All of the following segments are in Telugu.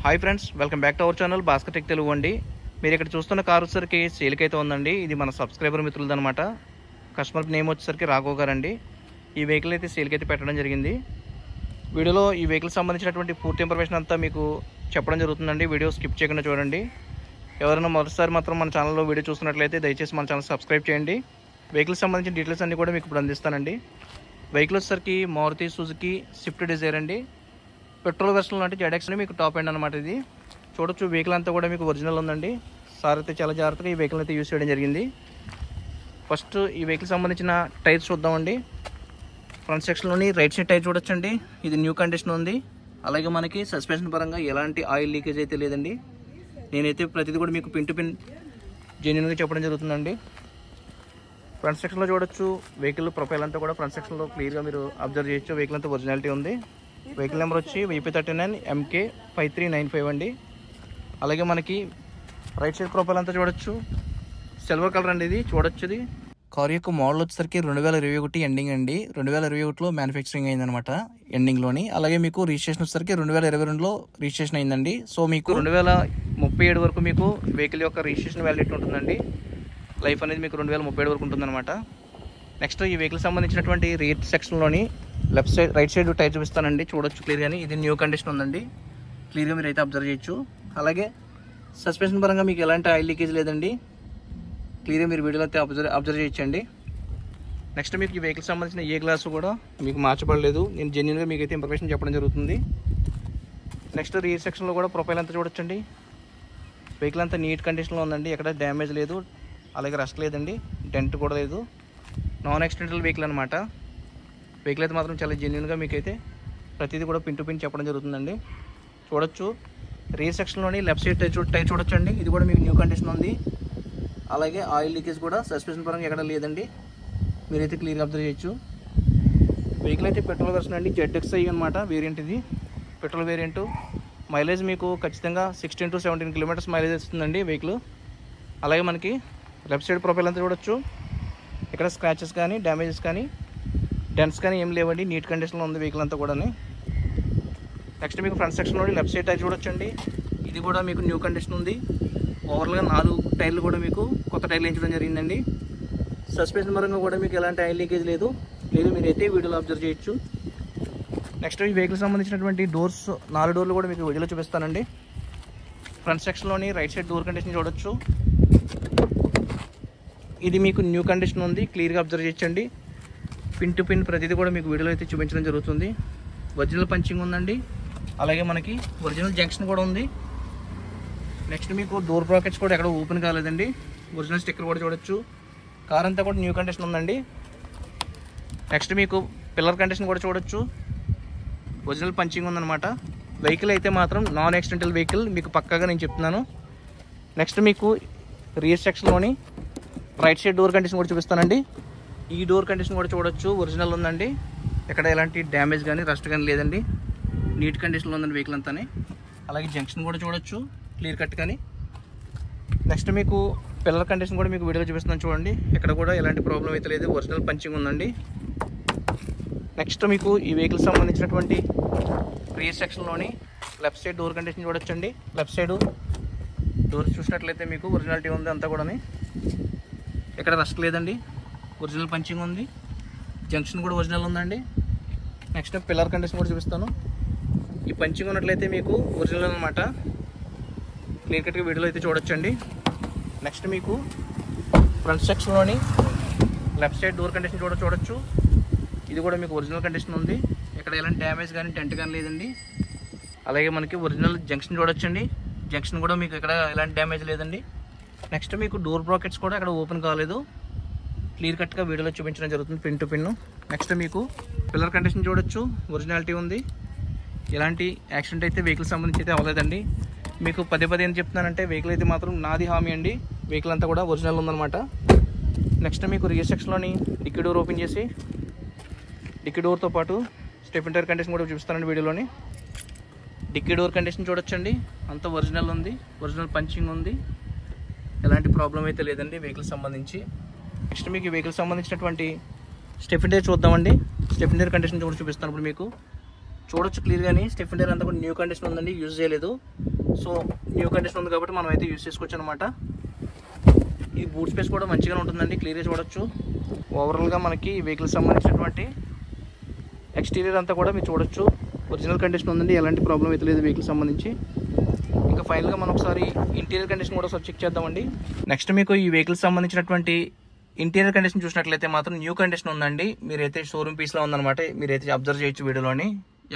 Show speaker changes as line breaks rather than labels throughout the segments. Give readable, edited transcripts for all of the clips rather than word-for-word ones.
Hi friends, welcome back to our channel Bhaskar tech Telugu అండి. మీరు ఇక్కడ చూస్తున్న కారు వచ్చేసరికి సేల్కి అయితే ఉందండి. ఇది మన సబ్స్క్రైబర్ మిత్రులది అనమాట. కస్టమర్ నేమ్ వచ్చేసరికి రాఘవ్ గారు అండి. ఈ వెహికల్ అయితే సేల్కి అయితే పెట్టడం జరిగింది. వీడియోలో ఈ వెహికల్ సంబంధించినటువంటి పూర్తి ఇన్ఫర్మేషన్ అంతా మీకు చెప్పడం జరుగుతుందండి. వీడియో స్కిప్ చేయకుండా చూడండి. ఎవరైనా మొదటిసారి మాత్రం మన ఛానల్లో వీడియో చూస్తున్నట్లయితే దయచేసి మన ఛానల్ సబ్స్క్రైబ్ చేయండి. వెహికల్ సంబంధించిన డీటెయిల్స్ అన్నీ కూడా మీకు ఇప్పుడు అందిస్తానండి. వెహికల్ వచ్చేసరికి మారుతి సుజుకి స్విఫ్ట్ డిజైర్ అండి. పెట్రోల్ వెర్షన్లో అంటే జెడ్ఎక్స్ అని మీకు టాప్ ఎండ్ అనమాట. ఇది చూడొచ్చు. వెహికల్ అంతా కూడా మీకు ఒరిజినల్ ఉందండి. సార్ అయితే చాలా జాగ్రత్తగా ఈ వెహికల్ అయితే యూజ్ చేయడం జరిగింది. ఫస్ట్ ఈ వెహికల్ సంబంధించిన టైర్స్ చూద్దామండి. ఫ్రంట్ సెక్షన్లోని రైట్ సైడ్ టైర్ చూడొచ్చండి. ఇది న్యూ కండిషన్ ఉంది. అలాగే మనకి సస్పెన్షన్ పరంగా ఎలాంటి ఆయిల్ లీకేజ్ అయితే లేదండి. నేనైతే ప్రతిదీ కూడా మీకు పిన్ టు పిన్ జెన్యూన్గా చెప్పడం జరుగుతుందండి. ఫ్రంట్ సెక్షన్లో చూడొచ్చు. వెహికల్ ప్రొఫైల్ అంతా కూడా ఫ్రంట్ సెక్షన్లో క్లియర్గా మీరు అబ్జర్వ్ చేయొచ్చు. వెహికల్ అంతా ఒరిజినాలిటీ ఉంది. వెహికల్ నెంబర్ వచ్చి VP39 MK 5395 అండి. అలాగే మనకి రైట్ సైడ్ ప్రొఫైల్ అంతా చూడొచ్చు. సిల్వర్ కలర్ అండి. ఇది చూడొచ్చు. ఇది కార్ యొక్క మోడల్ వచ్చేసరికి 2021 ఎండింగ్ అండి. 2021లో మ్యానుఫ్యాక్చరింగ్ అయిందనమాట ఎండింగ్లోని. అలాగే మీకు రిజిస్ట్రేషన్ వచ్చేసరికి 2022లో రిజిస్ట్రేషన్ అయిందండి. సో మీకు 2037 వరకు మీకు వెహికల్ యొక్క రిజిస్ట్రేషన్ వ్యాలిడిటీ ఉంటుందండి. లైఫ్ అనేది మీకు 2037 వరకు ఉంటుందన్నమాట. నెక్స్ట్ ఈ వెహికల్ సంబంధించినటువంటి రీర్ సెక్షన్లోని left side right side tyre చూపిస్తానండి. చూడొచ్చు క్లియర్గాని. ఇది న్యూ కండిషన్ ఉందండి. క్లియర్గా మీరు అయితే అబ్జర్వ్ చేయొచ్చు. అలాగే సస్పెన్షన్ పరంగా మీకు ఎలాంటి ఆయిల్ లీకేజ్ లేదండి. క్లియర్గా మీరు వీడియోలో అయితే అబ్జర్వ్ చేయొచ్చండి. నెక్స్ట్ మీకు ఈ వెహికల్ సంబంధించిన ఏ గ్లాసు కూడా మీకు మార్చబడలేదు. నేను జెన్యూన్గా మీకు అయితే ఇన్ఫర్మేషన్ చెప్పడం జరుగుతుంది. నెక్స్ట్ రీర్ సెక్షన్లో కూడా ప్రొఫైల్ అంతా చూడొచ్చండి. వెహికల్ అంతా నీట్ కండిషన్లో ఉందండి. ఎక్కడ డ్యామేజ్ లేదు. అలాగే రస్ట్ లేదండి. డెంట్ కూడా లేదు. నాన్ యాక్సిడెంటల్ వెహికల్ అనమాట. వెహికల్ అయితే మాత్రం చాలా జెన్యూన్గా మీకైతే ప్రతిదీ కూడా పిన్ టు పిన్ చెప్పడం జరుగుతుందండి. చూడొచ్చు. రీర్ సెక్షన్లోని లెఫ్ట్ సైడ్ టైర్ చూడొచ్చు అండి. ఇది కూడా మీకు న్యూ కండిషన్ ఉంది. అలాగే ఆయిల్ లీకేజ్ కూడా సస్పెన్షన్ పరంగా ఎక్కడ లేదండి. మీరైతే క్లియర్గా అబ్జర్వ్ చేయొచ్చు. వెహికల్ అయితే పెట్రోల్ వెర్షన్ అండి. ZXi అనమాట వేరియంట్. ఇది పెట్రోల్ వేరియంట్. మైలేజ్ మీకు ఖచ్చితంగా 16 to 17 కిలోమీటర్స్ మైలేజ్ ఇస్తుందండి వెహికల్. అలాగే మనకి లెఫ్ట్ సైడ్ ప్రొఫైల్ అంతా చూడొచ్చు. ఇక్కడ స్క్రాచెస్ కానీ డ్యామేజెస్ కానీ డెంట్స్ కానీ ఏం లేవండి. నీట్ కండిషన్లో ఉంది వెహికల్ అంతా కూడా. నెక్స్ట్ మీకు ఫ్రంట్ సెక్షన్లో లెఫ్ట్ సైడ్ టైర్ చూడొచ్చండి. ఇది కూడా మీకు న్యూ కండిషన్ ఉంది. ఓవరాల్గా 4 టైర్లు కూడా మీకు కొత్త టైర్లు వేయించడం జరిగిందండి. సస్పెన్షన్ పరంగా కూడా మీకు ఎలాంటి ఆయిల్ లీకేజ్ లేదు. మీరైతే వీడియోలో అబ్జర్వ్ చేయొచ్చు. నెక్స్ట్ ఈ వెహికల్ సంబంధించినటువంటి డోర్స్ 4 డోర్లు కూడా మీకు వీడియోలో చూపిస్తానండి. ఫ్రంట్ సెక్షన్లోని రైట్ సైడ్ డోర్ కండిషన్ చూడొచ్చు. ఇది మీకు న్యూ కండిషన్ ఉంది. క్లియర్గా అబ్జర్వ్ చేయొచ్చండి. పిన్ టు పిన్ ప్రతిదీ కూడా మీకు వీడియోలో అయితే చూపించడం జరుగుతుంది. ఒరిజినల్ పంచింగ్ ఉందండి. అలాగే మనకి ఒరిజినల్ జంక్షన్ కూడా ఉంది. నెక్స్ట్ మీకు డోర్ బ్రాకెట్స్ కూడా ఎక్కడ ఓపెన్ కాలేదండి. ఒరిజినల్ స్టిక్కర్ కూడా చూడొచ్చు. కార్ అంతా కూడా న్యూ కండిషన్ ఉందండి. నెక్స్ట్ మీకు పిల్లర్ కండిషన్ కూడా చూడొచ్చు. ఒరిజినల్ పంచింగ్ ఉందన్నమాట. వెహికల్ అయితే మాత్రం నాన్ యాక్సిడెంటల్ వెహికల్ మీకు పక్కాగా నేను చెప్తున్నాను. నెక్స్ట్ మీకు రియర్ సెక్షన్లోని రైట్ సైడ్ డోర్ కండిషన్ కూడా చూపిస్తానండి. ఈ డోర్ కండిషన్ కూడా చూడొచ్చు. ఒరిజినల్ ఉందండి. ఎక్కడ ఎలాంటి డ్యామేజ్ కానీ రస్ట్ కానీ లేదండి. నీట్ కండిషన్లో ఉందండి వెహికల్ అంతా. అలాగే జంక్షన్ కూడా చూడొచ్చు క్లియర్ కట్ కానీ. నెక్స్ట్ మీకు పిల్లర్ కండిషన్ కూడా మీకు వీడియోలో చూపిస్తున్నాను చూడండి. ఇక్కడ కూడా ఎలాంటి ప్రాబ్లం అయితే లేదు. ఒరిజినల్ పంచింగ్ ఉందండి. నెక్స్ట్ మీకు ఈ వెహికల్ సంబంధించినటువంటి రియర్ సెక్షన్లోని లెఫ్ట్ సైడ్ డోర్ కండిషన్ చూడొచ్చండి. లెఫ్ట్ సైడ్ డోర్ చూసినట్లయితే మీకు ఒరిజినాలిటీ ఉంది అంతా కూడా. ఎక్కడ రస్ట్ లేదండి. ఒరిజినల్ పంచింగ్ ఉంది. జంక్షన్ కూడా ఒరిజినల్ ఉందండి. నెక్స్ట్ పిల్లర్ కండిషన్ కూడా చూపిస్తాను. ఈ పంచింగ్ ఉన్నట్లయితే మీకు ఒరిజినల్ అనమాట. క్లియర్ కట్గా వీడియోలో అయితే చూడొచ్చండి. నెక్స్ట్ మీకు ఫ్రంట్ సెక్షన్లోని లెఫ్ట్ సైడ్ డోర్ కండిషన్ చూడొచ్చు. ఇది కూడా మీకు ఒరిజినల్ కండిషన్ ఉంది. ఇక్కడ ఎలాంటి డ్యామేజ్ కానీ డెంట్ కానీ లేదండి. అలాగే మనకి ఒరిజినల్ జంక్షన్ చూడొచ్చండి. జంక్షన్ కూడా మీకు ఇక్కడ ఎలాంటి డ్యామేజ్ లేదండి. నెక్స్ట్ మీకు డోర్ బ్రాకెట్స్ కూడా ఇక్కడ ఓపెన్ కాలేదు. క్లియర్ కట్గా వీడియోలో చూపించడం జరుగుతుంది పిన్ టు పిన్. నెక్స్ట్ మీకు పిల్లర్ కండిషన్ చూడొచ్చు. ఒరిజినాలిటీ ఉంది. ఎలాంటి యాక్సిడెంట్ అయితే వెహికల్ సంబంధించి అయితే అవ్వలేదండి. మీకు పదే ఏం చెప్తున్నానంటే వెహికల్ అయితే మాత్రం నాది హామీ అండి. వెహికల్ అంతా కూడా ఒరిజినల్ ఉందన్నమాట. నెక్స్ట్ మీకు రియర్ సెక్షన్లోని డిక్కీ డోర్ ఓపెన్ చేసి డిక్కీ డోర్తో పాటు స్టెఫెన్ టైర్ కండిషన్ కూడా చూపిస్తానండి వీడియోలోని. డిక్కీ డోర్ కండిషన్ చూడొచ్చండి. అంతా ఒరిజినల్ ఉంది. ఒరిజినల్ పంచింగ్ ఉంది. ఎలాంటి ప్రాబ్లం అయితే లేదండి వెహికల్ సంబంధించి. నెక్స్ట్ మీకు ఈ వెహికల్ సంబంధించినటువంటి స్టెఫెన్ టైర్ చూద్దామండి. స్టెఫెన్ టైర్ కండిషన్ కూడా చూపిస్తాను ఇప్పుడు మీకు. చూడొచ్చు క్లియర్గాని. స్టెఫెన్ టైర్ అంతా కూడా న్యూ కండిషన్ ఉందండి. యూజ్ చేయలేదు. సో న్యూ కండిషన్ ఉంది కాబట్టి మనం అయితే యూస్ చేసుకోవచ్చు అనమాట. ఈ బూట్ స్పేస్ కూడా మంచిగా ఉంటుందండి, క్లియర్గా చూడొచ్చు. ఓవరాల్గా మనకి ఈ వెహికల్ సంబంధించినటువంటి ఎక్స్టీరియర్ అంతా కూడా మీరు చూడొచ్చు, ఒరిజినల్ కండిషన్ ఉందండి, ఎలాంటి ప్రాబ్లం అయితే లేదు వెహికల్ సంబంధించి. ఇంకా ఫైనల్గా మనం ఒకసారి ఇంటీరియర్ కండిషన్ కూడా ఒకసారి చెక్ చేద్దామండి. నెక్స్ట్ మీకు ఈ వెహికల్ సంబంధించినటువంటి ఇంటీరియర్ కండిషన్ చూసినట్లయితే మాత్రం న్యూ కండిషన్ ఉందండి. మీరైతే షోరూమ్ పీస్లో ఉందన్నమాట, మీరైతే అబ్జర్వ్ చేయొచ్చు వీడియోలోని.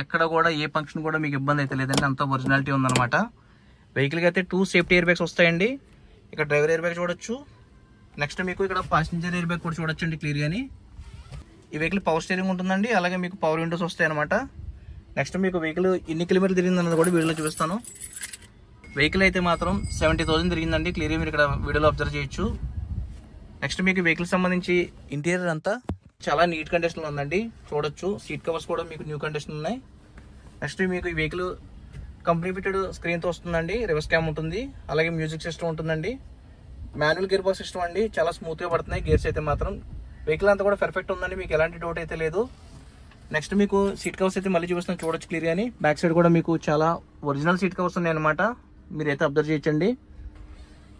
ఎక్కడ కూడా ఏ ఫంక్షన్ కూడా మీకు ఇబ్బంది అయితే లేదండి, అంత ఒరిజినాలిటీ ఉందన్నమాట. వెహికల్కి అయితే 2 సేఫ్టీ ఎయిర్ బ్యాగ్స్ వస్తాయండి. ఇక్కడ డ్రైవర్ ఎయిర్ బ్యాగ్ చూడొచ్చు. నెక్స్ట్ మీకు ఇక్కడ ప్యాసింజర్ ఎయిర్ బ్యాగ్ కూడా చూడొచ్చండి క్లియర్గాని. ఈ వెహికల్ పవర్ స్టీరింగ్ ఉంటుందండి, అలాగే మీకు పవర్ విండోస్ వస్తాయి అనమాట. నెక్స్ట్ మీకు వెహికల్ ఎన్ని కిలోమీటర్లు తిరిగింది అన్నది కూడా వీడియోలో చూపిస్తాను. వెహికల్ అయితే మాత్రం 70,000 తిరిగిందండి, క్లియర్గా మీరు ఇక్కడ వీడియోలో అబ్జర్వ్ చేయొచ్చు. నెక్స్ట్ మీకు వెహికల్ సంబంధించి ఇంటీరియర్ అంతా చాలా నీట్ కండిషన్లో ఉందండి, చూడొచ్చు. సీట్ కవర్స్ కూడా మీకు న్యూ కండిషన్ ఉన్నాయి. నెక్స్ట్ మీకు ఈ వెహికల్ కంపెనీ ఫిటెడ్ స్క్రీన్తో వస్తుందండి, రివర్స్ క్యామ్ ఉంటుంది, అలాగే మ్యూజిక్ సిస్టమ్ ఉంటుందండి. మాన్యువల్ గేర్ బాక్స్ సిస్టమ్ అండి, చాలా స్మూత్గా పడుతున్నాయి గేర్స్ అయితే మాత్రం. వెహికల్ అంతా కూడా పర్ఫెక్ట్ ఉందండి, మీకు ఎలాంటి డౌట్ అయితే లేదు. నెక్స్ట్ మీకు సీట్ కవర్స్ అయితే మళ్ళీ చూపిస్తాను, చూడొచ్చు క్లియర్గాని. బ్యాక్ సైడ్ కూడా మీకు చాలా ఒరిజినల్ సీట్ కవర్స్ ఉన్నాయి అనమాట, మీరైతే అబ్జర్వ్ చేయొచ్చండి.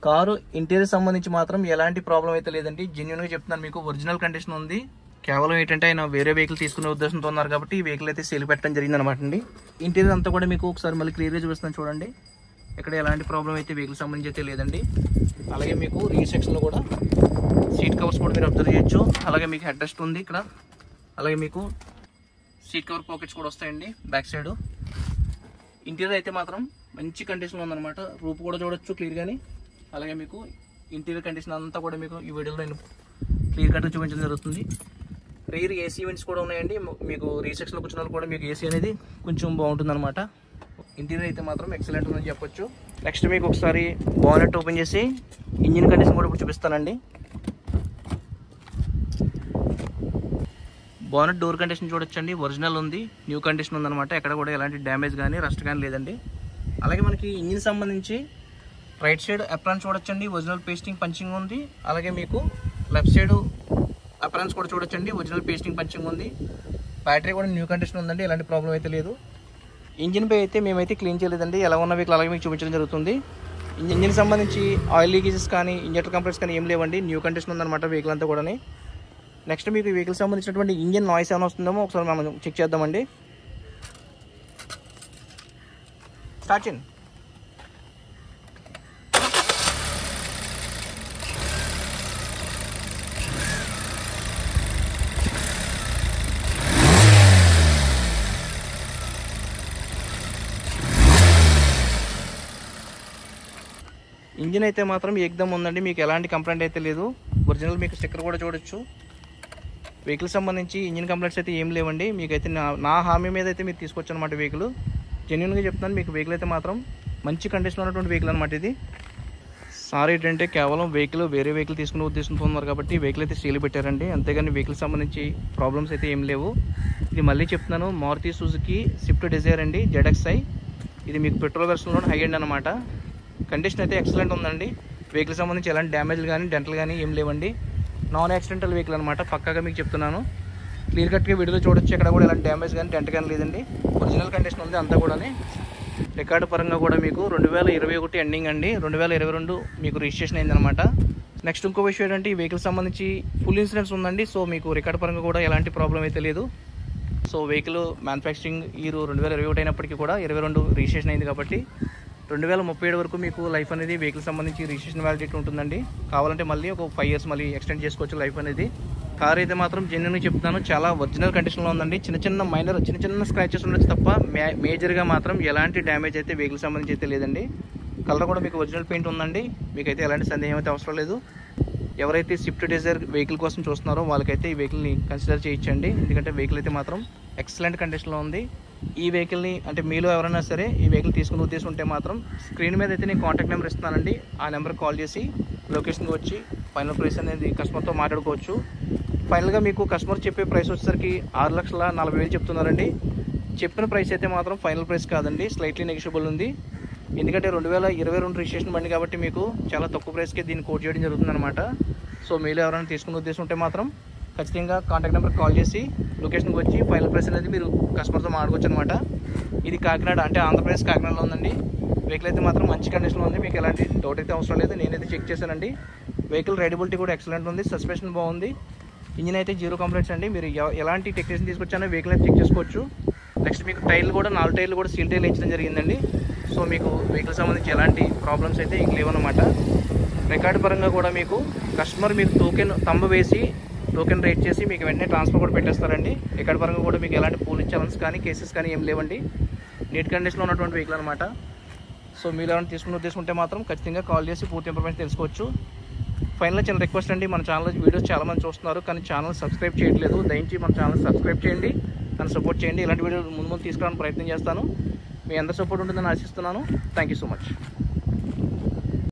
కారు ఇంటీరియర్ సంబంధించి మాత్రం ఎలాంటి ప్రాబ్లం అయితే లేదండి, జెన్యున్గా చెప్తున్నాను మీకు, ఒరిజినల్ కండిషన్ ఉంది. కేవలం ఏంటంటే ఆయన వేరే వెహికల్ తీసుకునే ఉద్దేశంతో ఉన్నారు కాబట్టి ఈ వెహికల్ అయితే సేల్ పెట్టడం జరిగింది అనమాట అండి. ఇంటీరియర్ అంతా కూడా మీకు ఒకసారి మళ్ళీ క్లియర్గా చూపిస్తాను చూడండి. ఇక్కడ ఎలాంటి ప్రాబ్లం అయితే వెహికల్ సంబంధించి అయితే లేదండి. అలాగే మీకు రీర్ సెక్షన్లో కూడా సీట్ కవర్స్ కూడా మీరు అబ్జర్వ్ చేయొచ్చు. అలాగే మీకు హెడ్ రెస్ట్ ఉంది ఇక్కడ, అలాగే మీకు సీట్ కవర్ పాకెట్స్ కూడా వస్తాయండి బ్యాక్ సైడ్. ఇంటీరియర్ అయితే మాత్రం మంచి కండిషన్లో ఉందన్నమాట, రూప్ కూడా చూడొచ్చు క్లియర్గాని. అలాగే మీకు ఇంటీరియర్ కండిషన్ అంతా కూడా మీకు ఈ వీడియోలో నేను క్లియర్ కట్గా చూపించడం జరుగుతుంది. రీర్ ఏసీ ఈవెంట్స్ కూడా ఉన్నాయండి, మీకు రీర్ సెక్షన్లో కూర్చున్న వాళ్ళు కూడా మీకు ఏసీ అనేది కొంచెం బాగుంటుంది అనమాట. ఇంటీరియర్ అయితే మాత్రం ఎక్సలెంట్ ఉందని చెప్పొచ్చు. నెక్స్ట్ మీకు ఒకసారి బానెట్ ఓపెన్ చేసి ఇంజిన్ కండిషన్ కూడా ఇప్పుడు చూపిస్తానండి. బానెట్ డోర్ కండిషన్ చూడొచ్చండి, ఒరిజినల్ ఉంది, న్యూ కండిషన్ ఉందన్నమాట. ఎక్కడ కూడా ఎలాంటి డ్యామేజ్ కానీ రస్ట్ కానీ లేదండి. అలాగే మనకి ఇంజిన్ సంబంధించి రైట్ సైడ్ అప్రాన్స్ చూడొచ్చండి, ఒరిజినల్ పేస్టింగ్ పంచింగ్ ఉంది. అలాగే మీకు లెఫ్ట్ సైడ్ అప్రాన్స్ కూడా చూడొచ్చండి, ఒరిజినల్ పేస్టింగ్ పంచింగ్ ఉంది. బ్యాటరీ కూడా న్యూ కండిషన్ ఉందండి, ఎలాంటి ప్రాబ్లం అయితే లేదు. ఇంజిన్ పై అయితే మేమైతే క్లీన్ చేయలేదండి, ఎలా ఉన్న వెహికల్ అలాగే మీకు చూపించడం జరుగుతుంది. ఇంజిన్ సంబంధించి ఆయిల్ లీకేజెస్ కానీ ఇంజెక్టర్ కంప్లైంట్స్ కానీ ఏం లేవండి, న్యూ కండిషన్ ఉందన్నమాట వెహికల్ అంతా కూడా. నెక్స్ట్ మీకు ఈ వెహికల్ సంబంధించినటువంటి ఇంజిన్ నాయిస్ ఏమైనా వస్తుందేమో ఒకసారి మనం చెక్ చేద్దామండి. స్టార్ట్ చేయండి. ఇంజిన్ అయితే మాత్రం ఏకదమ్ ఉందండి, మీకు ఎలాంటి కంప్లైంట్ అయితే లేదు. ఒరిజినల్ మీకు స్టిక్కర్ కూడా చూడొచ్చు. వెహికల్ సంబంధించి ఇంజిన్ కంప్లైంట్స్ అయితే ఏం లేవండి, మీకైతే నా హామీ మీద అయితే మీరు తీసుకొచ్చు అనమాట. వెహికల్ జెన్యున్గా చెప్తున్నాను, మీకు వెహికల్ అయితే మాత్రం మంచి కండిషన్లో ఉన్నటువంటి వెహికల్ అనమాట ఇది. సారీ ఏంటంటే కేవలం వెహికల్ వేరే వెహికల్ తీసుకునే ఉద్దేశంతో ఉన్నారు కాబట్టి వెహికల్ అయితే సీల్ పెట్టారండి, అంతేగాని వెహికల్ సంబంధించి ప్రాబ్లమ్స్ అయితే ఏం లేవు. ఇది మళ్ళీ చెప్తున్నాను, మారుతి సుజుకి స్విఫ్ట్ డిజైర్ అండి ZXi. ఇది మీకు పెట్రోల్ వెర్షన్లో హై ఎండ్ అనమాట. కండిషన్ అయితే ఎక్సలెంట్ ఉందండి, వెహికల్ సంబంధించి ఎలాంటి డ్యామేజ్లు కానీ డెంటల్ కానీ ఏం లేవండి. నాన్ యాక్సిడెంటల్ వెహికల్ అనమాట, పక్కాగా మీకు చెప్తున్నాను. క్లియర్ కట్గా వీడియోలో చూడొచ్చు, ఎక్కడ కూడా ఎలాంటి డ్యామేజ్ కానీ డెంట్ కానీ లేదండి, ఒరిజినల్ కండిషన్ ఉంది అంతా కూడా. రికార్డు పరంగా కూడా మీకు 2021 ఎండింగ్ అండి, 2022 మీకు రిజిస్ట్రేషన్ అయిందనమాట. నెక్స్ట్ ఇంకో విషయం ఏంటంటే ఈ వెహికల్ సంబంధించి ఫుల్ ఇన్సూరెన్స్ ఉందండి, సో మీకు రికార్డు పరంగా కూడా ఎలాంటి ప్రాబ్లం అయితే లేదు. సో వెహికల్ మ్యానుఫ్యాక్చరింగ్ ఇయర్ 2021 అయినప్పటికీ కూడా 22 రిజిస్ట్రేషన్ అయింది కాబట్టి 2037 వరకు మీకు లైఫ్ అనేది వెహికల్ సంబంధించి రిజిస్ట్రేషన్ వ్యాలిడిటీ ఉంటుందండి. కావాలంటే మళ్ళీ ఒక 5 years మళ్ళీ ఎక్స్టెండ్ చేసుకోవచ్చు లైఫ్ అనేది. కార్ అయితే మాత్రం జెన్యున్గా చెప్తున్నాను, చాలా ఒరిజినల్ కండిషన్లో ఉందండి. చిన్న చిన్న స్క్రాచెస్ ఉండొచ్చు తప్ప మేజర్గా మాత్రం ఎలాంటి డ్యామేజ్ అయితే వెహికల్ సంబంధించి అయితే లేదండి. కలర్ కూడా మీకు ఒరిజినల్ పెయింట్ ఉందండి, మీకైతే ఎలాంటి సందేహం అయితే అవసరం లేదు. ఎవరైతే స్విఫ్ట్ డిజైర్ వెహికల్ కోసం చూస్తున్నారో వాళ్ళకైతే ఈ వెహికల్ని కన్సిడర్ చేయించండి, ఎందుకంటే వెహికల్ అయితే మాత్రం ఎక్సలెంట్ కండిషన్లో ఉంది. ఈ వెహికల్ని అంటే మీలో ఎవరైనా సరే ఈ వెహికల్ తీసుకునే ఉద్దేశం ఉంటే మాత్రం స్క్రీన్ మీద అయితే నేను కాంటాక్ట్ నెంబర్ ఇస్తున్నానండి, ఆ నెంబర్కి కాల్ చేసి లొకేషన్కి వచ్చి ఫైనల్ ప్రైస్ అనేది కస్టమర్తో మాట్లాడుకోవచ్చు. ఫైనల్గా మీకు కస్టమర్ చెప్పే ప్రైస్ వచ్చేసరికి 6,40,000 చెప్తున్నారండి. చెప్పిన ప్రైస్ అయితే మాత్రం ఫైనల్ ప్రైస్ కాదండి, స్లైట్లీ నెగిషియబుల్ ఉంది. ఎందుకంటే 2022 రిజిస్ట్రేషన్ బండి కాబట్టి మీకు చాలా తక్కువ ప్రైస్కే దీన్ని కోట్ చేయడం జరుగుతుంది అనమాట. సో మీలో ఎవరైనా తీసుకునే ఉద్దేశం ఉంటే మాత్రం ఖచ్చితంగా కాంటాక్ట్ నెంబర్కి కాల్ చేసి లొకేషన్కి వచ్చి ఫైనల్ ప్రైస్ అనేది మీరు కస్టమర్తో మాట్లాడుకోవచ్చు అనమాట. ఇది కాకినాడ అంటే ఆంధ్రప్రదేశ్ కాకినాడలో ఉందండి. వెహికల్ అయితే మాత్రం మంచి కండిషన్లో ఉంది, మీకు ఎలాంటి డౌట్ అయితే అవసరం లేదు. నేనైతే చెక్ చేశానండి. వెహికల్ రైడబిలిటీ కూడా ఎక్సలెంట్ ఉంది, సస్పెన్షన్ బాగుంది, ఇంజిన్ అయితే 0 కంప్లైంట్స్ అండి. మీరు ఎలాంటి టెక్నీషియన్ తీసుకొచ్చానో వెహికల్ అయితే చెక్ చేసుకోవచ్చు. నెక్స్ట్ మీకు టైర్లు కూడా 4 టైర్లు కూడా సీల్ టైర్లు ఇచ్చడం జరిగిందండి. సో మీకు వెహికల్ సంబంధించి ఎలాంటి ప్రాబ్లమ్స్ అయితే ఇంక లేవన్నమాట. రికార్డు పరంగా కూడా మీకు కస్టమర్ మీకు టోకెన్ తంబ వేసి టోకెన్ రేట్ చేసి మీకు వెంటనే ట్రాన్స్ఫర్ కూడా పెట్టేస్తారండి. రికార్డు పరంగా కూడా మీకు ఎలాంటి పోలీస్ ఛాలెంజ్ కానీ కేసెస్ కానీ ఏం లేవండి. నీట్ కండిషన్లో ఉన్నటువంటి వెహికల్ అనమాట. సో మీరు ఏమైనా తీసుకుంటే మాత్రం ఖచ్చితంగా కాల్ చేసి పూర్తి ఇన్ఫర్మేషన్ తెలుసుకోవచ్చు. ఫైనల్గా చిన్న రిక్వెస్ట్ అండి, మన ఛానల్లో వీడియోస్ చాలామంది చూస్తున్నారు కానీ ఛానల్ సబ్స్క్రైబ్ చేయట్లేదు. దయచేసి మన ఛానల్ సబ్స్క్రైబ్ చేయండి, నన్ను సపోర్ట్ చేయండి. ఇలాంటి వీడియోలు ముందు తీసుకురావడానికి ప్రయత్నం చేస్తాను. మీ అందరి సపోర్ట్ ఉంటుందని ఆశిస్తున్నాను. Thank you so much.